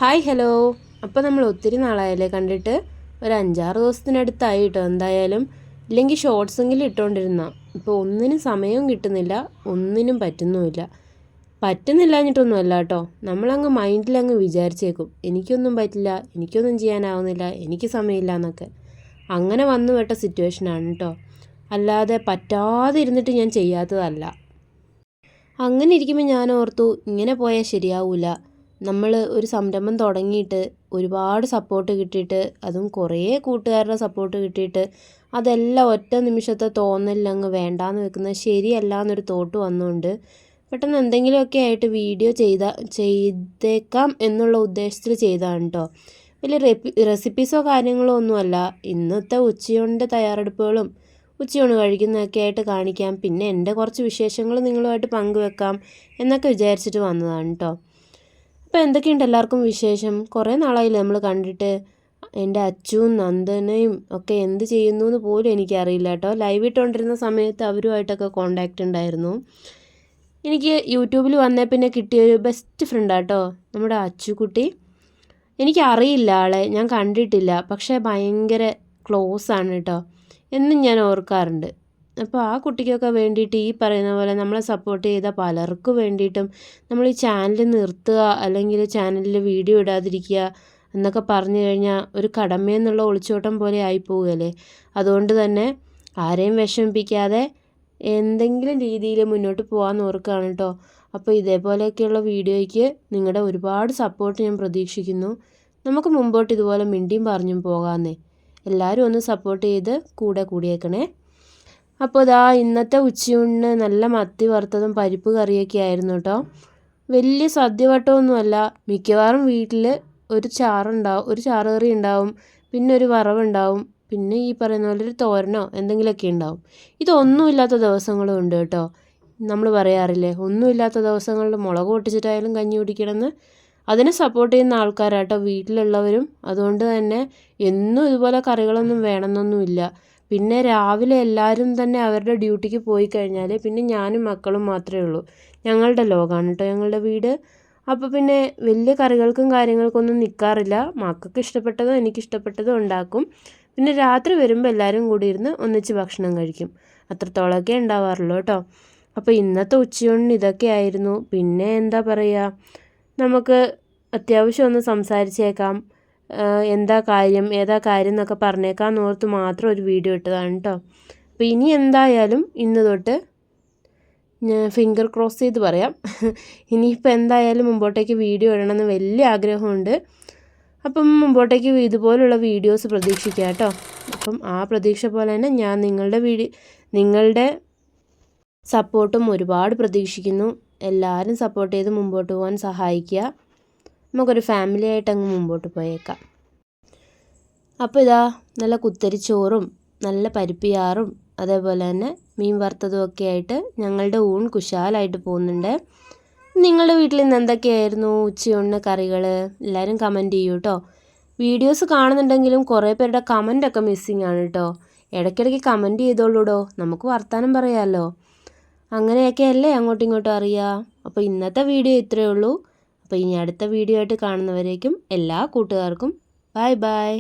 Hi hello. അപ്പോൾ നമ്മൾ ഒത്തിരി നാളായല്ലേ കണ്ടിട്ട്, ഒരു 5-6 ദിവസത്തിനടുത്തായി കേട്ടോ എന്തായാലും. ഇല്ലെങ്കിൽ ഷോർട്സെങ്കിലും ഇട്ടുകൊണ്ടിരുന്ന. ഇപ്പോൾ ഒന്നിനും സമയവും കിട്ടുന്നില്ല, ഒന്നിനും പറ്റുന്നില്ലാഞ്ഞിട്ടൊന്നുമല്ല കേട്ടോ. നമ്മളങ്ങ് മൈൻഡിലങ്ങ് വിചാരിച്ചേക്കും എനിക്കൊന്നും പറ്റില്ല, എനിക്കൊന്നും ചെയ്യാനാവുന്നില്ല, എനിക്ക് സമയമില്ല എന്നൊക്കെ. അങ്ങനെ വന്നു വിട്ട സിറ്റുവേഷനാണ് കേട്ടോ. അല്ലാതെ പറ്റാതെ ഇരുന്നിട്ട് ഞാൻ ചെയ്യാത്തതല്ല. അങ്ങനെ ഇരിക്കുമ്പോൾ ഞാൻ ഓർത്തു ഇങ്ങനെ പോയാൽ ശരിയാവില്ല. നമ്മൾ ഒരു സംരംഭം തുടങ്ങിയിട്ട് ഒരുപാട് സപ്പോർട്ട് കിട്ടിയിട്ട്, അതും കുറേ കൂട്ടുകാരുടെ സപ്പോർട്ട് കിട്ടിയിട്ട്, അതെല്ലാം ഒറ്റ നിമിഷത്തെ തോന്നലിലങ്ങ് വേണ്ടാന്ന് വെക്കുന്നത് ശരിയല്ല എന്നൊരു തോട്ട് വന്നുകൊണ്ട് പെട്ടെന്ന് എന്തെങ്കിലുമൊക്കെ ആയിട്ട് വീഡിയോ ചെയ്തേക്കാം എന്നുള്ള ഉദ്ദേശത്തിൽ ചെയ്തതാണ് കേട്ടോ. വലിയ റെസിപ്പീസോ കാര്യങ്ങളോ ഒന്നുമല്ല. ഇന്നത്തെ ഉച്ചയൂണിൻ്റെ തയ്യാറെടുപ്പുകളും ഉച്ചയൂണ് കഴിക്കുന്നതൊക്കെ ആയിട്ട് കാണിക്കാം, പിന്നെ എൻ്റെ കുറച്ച് വിശേഷങ്ങൾ നിങ്ങളുമായിട്ട് പങ്കുവെക്കാം എന്നൊക്കെ വിചാരിച്ചിട്ട് വന്നതാണ് കേട്ടോ. അപ്പോൾ എന്തൊക്കെയുണ്ട് എല്ലാവർക്കും വിശേഷം? കുറേ നാളായില്ലേ നമ്മൾ കണ്ടിട്ട്. എൻ്റെ അച്ചുവും നന്ദനയും ഒക്കെ എന്ത് ചെയ്യുന്നു എന്ന് പോലും എനിക്കറിയില്ല കേട്ടോ. ലൈവ് ഇട്ടുകൊണ്ടിരുന്ന സമയത്ത് അവരുമായിട്ടൊക്കെ കോണ്ടാക്റ്റ് ഉണ്ടായിരുന്നു. എനിക്ക് യൂട്യൂബിൽ വന്നേ പിന്നെ കിട്ടിയൊരു ബെസ്റ്റ് ഫ്രണ്ടാട്ടോ നമ്മുടെ അച്ചുകുട്ടി. എനിക്കറിയില്ല ആളെ, ഞാൻ കണ്ടിട്ടില്ല, പക്ഷേ ഭയങ്കര ക്ലോസ് ആണ് കേട്ടോ. എന്നും ഞാൻ ഓർക്കാറുണ്ട്. അപ്പോൾ ആ കുട്ടിക്കൊക്കെ വേണ്ടിയിട്ട് ഈ പറയുന്ന പോലെ നമ്മളെ സപ്പോർട്ട് ചെയ്ത പലർക്കും വേണ്ടിയിട്ടും നമ്മൾ ഈ ചാനൽ നിർത്തുക അല്ലെങ്കിൽ ചാനലിൽ വീഡിയോ ഇടാതിരിക്കുക എന്നൊക്കെ പറഞ്ഞു കഴിഞ്ഞാൽ ഒരു കടമയെന്നുള്ള ഒളിച്ചോട്ടം പോലെ ആയിപ്പോവുകയല്ലേ. അതുകൊണ്ട് തന്നെ ആരെയും വിഷമിപ്പിക്കാതെ എന്തെങ്കിലും രീതിയിൽ മുന്നോട്ട് പോകാമെന്ന് ഓർക്കുകയാണ് കേട്ടോ. അപ്പോൾ ഇതേപോലെയൊക്കെയുള്ള വീഡിയോയ്ക്ക് നിങ്ങളുടെ ഒരുപാട് സപ്പോർട്ട് ഞാൻ പ്രതീക്ഷിക്കുന്നു. നമുക്ക് മുമ്പോട്ട് ഇതുപോലെ മിണ്ടിയും പറഞ്ഞും പോകാമെന്നേ. എല്ലാവരും ഒന്ന് സപ്പോർട്ട് ചെയ്ത് കൂടിയേക്കണേ. അപ്പോൾ ഇതാ ഇന്നത്തെ ഉച്ചയൂണിന് നല്ല മത്തി വറുത്തതും പരിപ്പ് കറിയൊക്കെ ആയിരുന്നു കേട്ടോ. വലിയ സദ്യവട്ടമൊന്നുമല്ല. മിക്കവാറും വീട്ടിൽ ഒരു ചാറ് കറി ഉണ്ടാവും, പിന്നെ ഒരു വറവുണ്ടാവും, പിന്നെ ഈ പറയുന്ന പോലെ ഒരു തോരനോ എന്തെങ്കിലുമൊക്കെ ഉണ്ടാവും. ഇതൊന്നുമില്ലാത്ത ദിവസങ്ങളും ഉണ്ട് കേട്ടോ. നമ്മൾ പറയാറില്ലേ, ഒന്നുമില്ലാത്ത ദിവസങ്ങളിൽ മുളക് പൊട്ടിച്ചിട്ടായാലും കഞ്ഞി കുടിക്കണമെന്ന്. അതിനെ സപ്പോർട്ട് ചെയ്യുന്ന ആൾക്കാരാട്ടോ വീട്ടിലുള്ളവരും. അതുകൊണ്ട് തന്നെ എന്നും ഇതുപോലെ കറികളൊന്നും വേണമെന്നൊന്നുമില്ല. പിന്നെ രാവിലെ എല്ലാവരും തന്നെ അവരുടെ ഡ്യൂട്ടിക്ക് പോയി കഴിഞ്ഞാൽ പിന്നെ ഞാനും മക്കളും മാത്രമേ ഉള്ളൂ. ഞങ്ങളുടെ ലോകമാണ് കേട്ടോ ഞങ്ങളുടെ വീട്. അപ്പോൾ പിന്നെ വലിയ കറികൾക്കും കാര്യങ്ങൾക്കൊന്നും നിൽക്കാറില്ല. മക്കൾക്ക് ഇഷ്ടപ്പെട്ടതോ എനിക്കിഷ്ടപ്പെട്ടതോ ഉണ്ടാക്കും. പിന്നെ രാത്രി വരുമ്പോൾ എല്ലാവരും കൂടി ഇരുന്ന് ഒന്നിച്ച് ഭക്ഷണം കഴിക്കും. അത്രത്തോളമൊക്കെ ഉണ്ടാവാറുള്ളൂ കേട്ടോ. അപ്പോൾ ഇന്നത്തെ ഉച്ചയൂണിന് ഇതൊക്കെ ആയിരുന്നു. പിന്നെ എന്താ പറയുക, നമുക്ക് അത്യാവശ്യം ഒന്ന് സംസാരിച്ചേക്കാം. ഏതാ കാര്യം എന്നൊക്കെ പറഞ്ഞേക്കാമെന്ന് ഓർത്ത് മാത്രം ഒരു വീഡിയോ ഇട്ടതാണ് കേട്ടോ. അപ്പോൾ ഇനി എന്തായാലും ഇന്ന് തൊട്ട് ഞാൻ ഫിംഗർ ക്രോസ് ചെയ്ത് പറയാം, ഇനിയിപ്പോൾ എന്തായാലും മുമ്പോട്ടേക്ക് വീഡിയോ ഇടണമെന്ന് വലിയ ആഗ്രഹമുണ്ട്. അപ്പം മുമ്പോട്ടേക്ക് ഇതുപോലുള്ള വീഡിയോസ് പ്രതീക്ഷിക്കാം കേട്ടോ. അപ്പം ആ പ്രതീക്ഷ പോലെ തന്നെ ഞാൻ നിങ്ങളുടെ സപ്പോർട്ടും ഒരുപാട് പ്രതീക്ഷിക്കുന്നു. എല്ലാവരും സപ്പോർട്ട് ചെയ്ത് മുമ്പോട്ട് പോകാൻ സഹായിക്കുക. നമുക്കൊരു ഫാമിലി ആയിട്ട് അങ്ങ് മുമ്പോട്ട് പോയേക്കാം. അപ്പോൾ ഇതാ നല്ല കുത്തരിച്ചോറും നല്ല പരിപ്പിയാറും അതേപോലെ തന്നെ മീൻ വറുത്തതും ഒക്കെ ആയിട്ട് ഞങ്ങളുടെ ഊൺ കുശാലായിട്ട് പോകുന്നുണ്ട്. നിങ്ങളുടെ വീട്ടിൽ ഇന്ന് എന്തൊക്കെയായിരുന്നു ഉച്ചയൂണിന് കറികൾ? എല്ലാവരും കമൻറ്റ് ചെയ്യൂ കേട്ടോ. വീഡിയോസ് കാണുന്നുണ്ടെങ്കിലും കുറേ പേരുടെ കമൻറ്റൊക്കെ മിസ്സിങ് ആണ് കേട്ടോ. ഇടയ്ക്കിടയ്ക്ക് കമൻറ്റ് ചെയ്തോളൂടോ, നമുക്ക് വർത്താനം പറയാമല്ലോ. അങ്ങനെയൊക്കെയല്ലേ അങ്ങോട്ടും ഇങ്ങോട്ടും അറിയാം. അപ്പോൾ ഇന്നത്തെ വീഡിയോ ഇത്രയേ ഉള്ളൂ. അപ്പോൾ ഇനി അടുത്ത വീഡിയോ ആയിട്ട് കാണുന്നവരേക്കും എല്ലാ കൂട്ടുകാർക്കും ബൈ ബൈ.